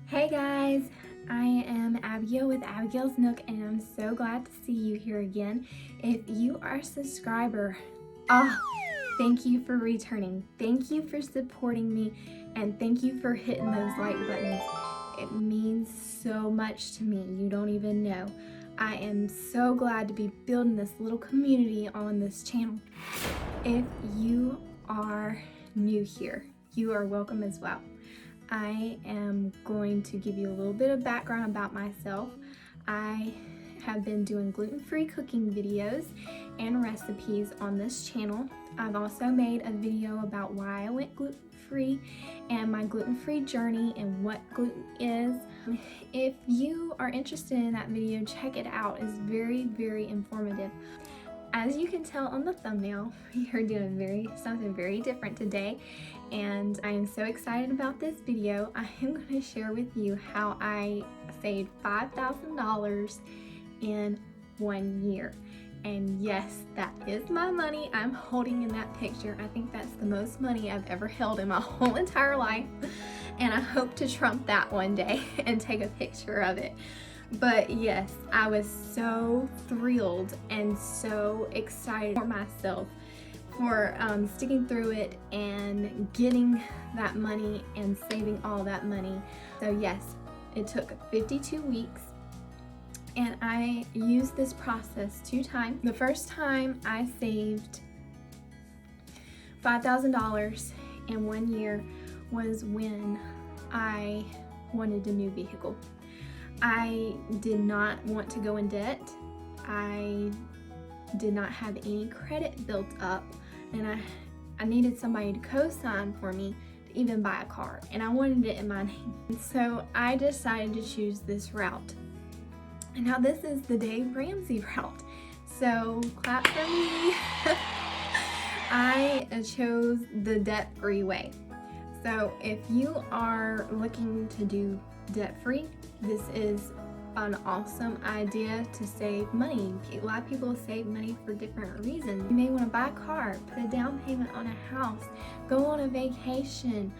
Hey guys, I am Abigail with Abigail's Nook and I'm so glad to see you here again. If you are a subscriber, thank you for returning. Thank you for supporting me and thank you for hitting those like buttons. It means so much to me, you don't even know. I am so glad to be building this little community on this channel. If you are new here, you are welcome as well. I am going to give you a little bit of background about myself. I have been doing gluten-free cooking videos and recipes on this channel. I've also made a video about why I went gluten-free and my gluten-free journey and what gluten is. If you are interested in that video, check it out. It's very, very informative. As you can tell on the thumbnail, we are doing something very different today, and I am so excited about this video. I am going to share with you how I saved $5,000 in 1 year. And yes, that is my money I'm holding in that picture. I think that's the most money I've ever held in my whole entire life, and I hope to trump that one day and take a picture of it. But yes, I was so thrilled and so excited for myself for sticking through it and getting that money and saving all that money. So yes, it took 52 weeks and I used this process 2 times. The first time I saved $5,000 in 1 year was when I wanted a new vehicle. I did not want to go in debt. I did not have any credit built up, and I needed somebody to co-sign for me to even buy a car, and I wanted it in my name. And so I decided to choose this route. And now this is the Dave Ramsey route. So clap for me. I chose the debt-free way. So if you are looking to do debt-free, this is an awesome idea to save money. A lot of people save money for different reasons. You may want to buy a car, put a down payment on a house, go on a vacation,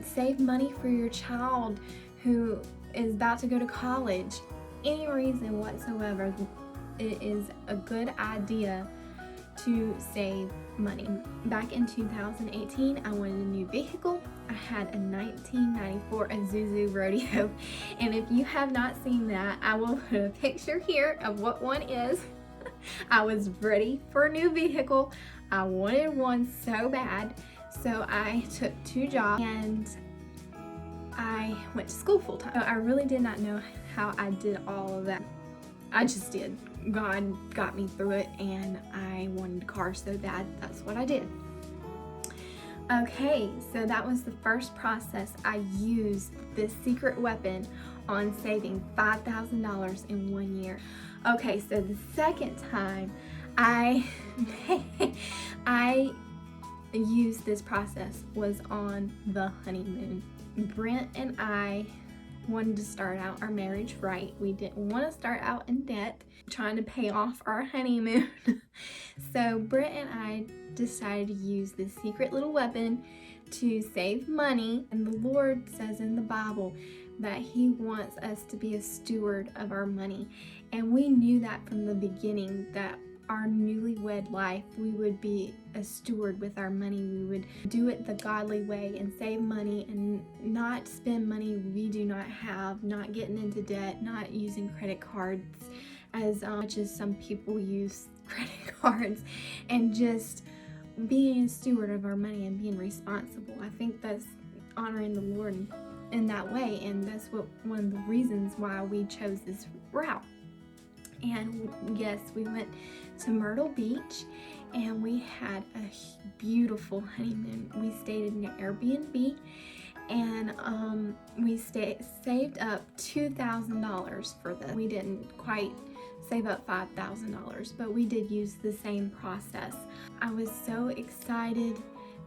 save money for your child who is about to go to college. Any reason whatsoever, it is a good idea to save money. Back in 2018, I wanted a new vehicle. I had a 1994 Isuzu Rodeo, and if you have not seen that, I will put a picture here of what one is. I was ready for a new vehicle. I wanted one so bad, so I took 2 jobs and I went to school full time. I really did not know how I did all of that. I just did. God got me through it, and I wanted a car so bad. That's what I did. Okay, so that was the first process. I used this secret weapon on saving $5,000 in 1 year. Okay, so the second time I used this process was on the honeymoon. Brent and I wanted to start out our marriage right. We didn't want to start out in debt trying to pay off our honeymoon. So Brent and I decided to use this secret little weapon to save money, and the Lord says in the Bible that He wants us to be a steward of our money, and we knew that from the beginning that our newlywed life, we would be a steward with our money. We would do it the godly way and save money and not spend money we do not have, not getting into debt, not using credit cards as much as some people use credit cards, and just being a steward of our money and being responsible. I think that's honoring the Lord in that way, and that's one of the reasons why we chose this route. And yes, we went to Myrtle Beach and we had a beautiful honeymoon. We stayed in an Airbnb, and we saved up $2,000 for this. We didn't quite save up $5,000, but we did use the same process. I was so excited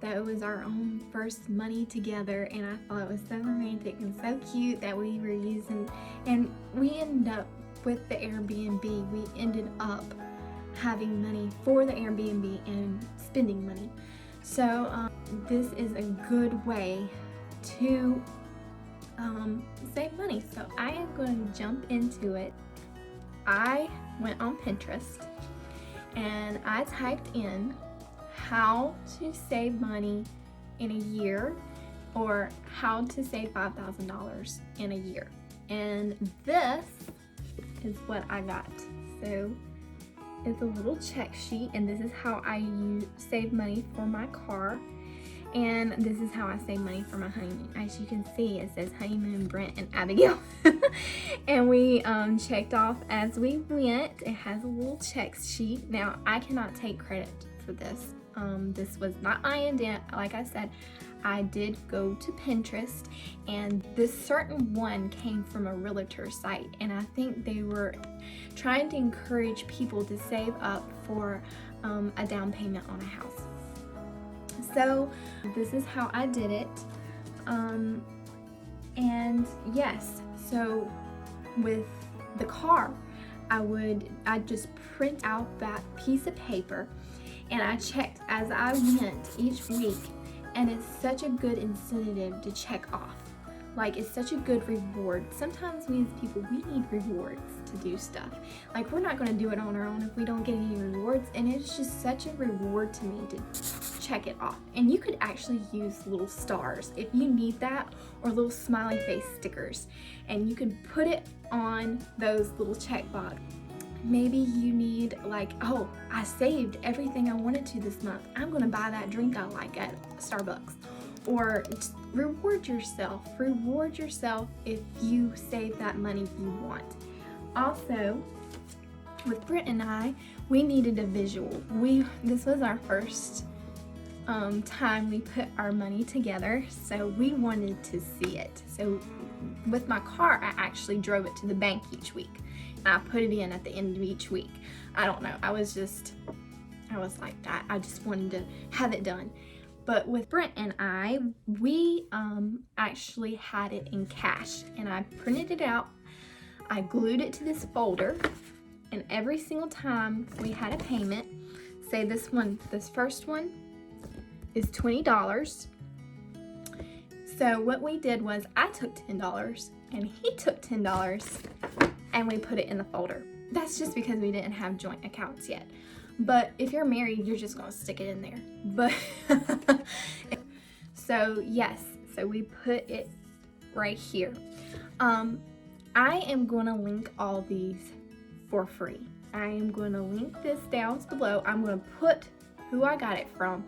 that it was our own first money together, and I thought it was so romantic and so cute that we were using, and we ended up with the Airbnb, we ended up having money for the Airbnb and spending money. So this is a good way to save money. So I am going to jump into it. I went on Pinterest and I typed in how to save money in a year, or how to save $5,000 in a year. And this is what I got. So it's a little check sheet, and this is how I save money for my car. And this is how I save money for my honeymoon. As you can see, it says Honeymoon, Brent, and Abigail. And we checked off as we went. It has a little check sheet. Now, I cannot take credit for this. This was not my idea. Like I said, I did go to Pinterest, and this certain one came from a realtor site, and I think they were trying to encourage people to save up for a down payment on a house. So this is how I did it. And yes, so with the car, I'd just print out that piece of paper, and I checked as I went each week, and it's such a good incentive to check off. Like, it's such a good reward. Sometimes we as people, we need rewards to do stuff. Like, we're not gonna do it on our own if we don't get any rewards, and it's just such a reward to me to check it off. And you could actually use little stars if you need that, or little smiley face stickers, and you can put it on those little check box. Maybe you need, like, oh, I saved everything I wanted to this month. I'm gonna buy that drink I like at Starbucks. Or just reward yourself. Reward yourself if you save that money you want. Also, with Britt and I, we needed a visual. This was our first time we put our money together, so we wanted to see it. So with my car, I actually drove it to the bank each week. I put it in at the end of each week. I don't know. I was like that. I just wanted to have it done. But with Brent and I, we actually had it in cash, and I printed it out. I glued it to this folder, and every single time we had a payment, say this first one is $20. So what we did was I took $10 and he took $10, and we put it in the folder. That's just because we didn't have joint accounts yet. But if you're married, you're just gonna stick it in there. But so yes, so we put it right here. I am gonna link all these for free. I am gonna link this down below. I'm gonna put who I got it from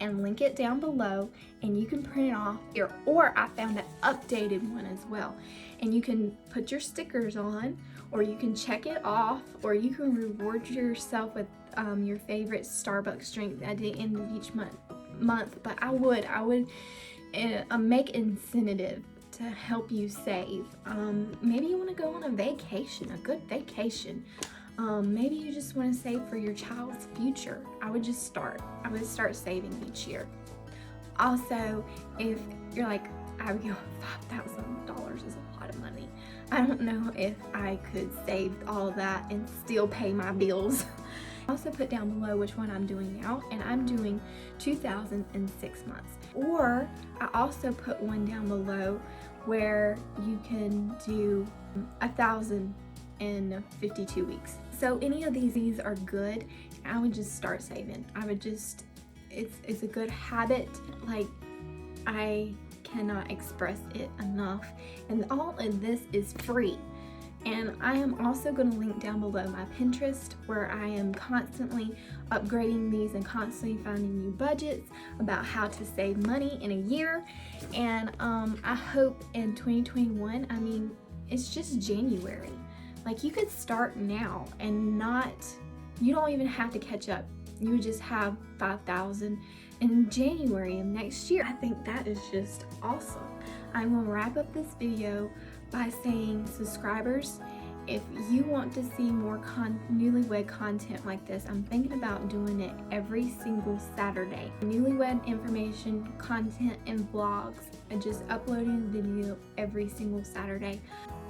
and link it down below, and you can print it off here, or I found an updated one as well, and you can put your stickers on, or you can check it off, or you can reward yourself with your favorite Starbucks drink at the end of each month. But I would make incentive to help you save. Maybe you want to go on a vacation, a good vacation. Maybe you just want to save for your child's future. I would start saving each year. Also, if you're like, Abigail, $5,000 is a lot of money. I don't know if I could save all of that and still pay my bills. I also put down below which one I'm doing now, and I'm doing 2006 months. Or I also put one down below where you can do 1,052 weeks. So any of these are good. I would just start saving. It's a good habit. Like, I cannot express it enough, and all of this is free. And I am also going to link down below my Pinterest, where I am constantly upgrading these and constantly finding new budgets about how to save money in a year. And I hope in 2021, I mean, it's just January. Like, you could start now and you don't even have to catch up. You would just have 5,000 in January of next year. I think that is just awesome. I'm going to wrap up this video by saying, subscribers, if you want to see more newlywed content like this, I'm thinking about doing it every single Saturday. Newlywed information, content, and vlogs, and just uploading a video every single Saturday.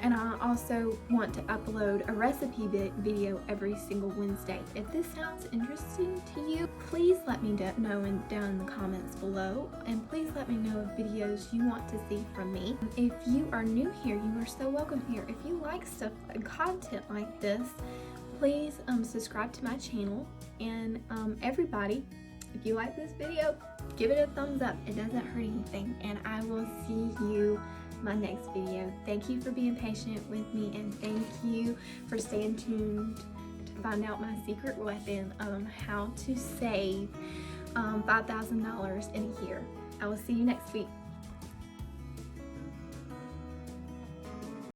And I also want to upload a recipe video every single Wednesday. If this sounds interesting to you, please let me know down in the comments below, and please let me know of videos you want to see from me. If you are new here, you are so welcome here. If you like stuff and content like this, please subscribe to my channel. And everybody, if you like this video, give it a thumbs up. It doesn't hurt anything. And I will see you my next video. Thank you for being patient with me, and thank you for staying tuned to find out my secret weapon on how to save $5,000 in a year. I will see you next week.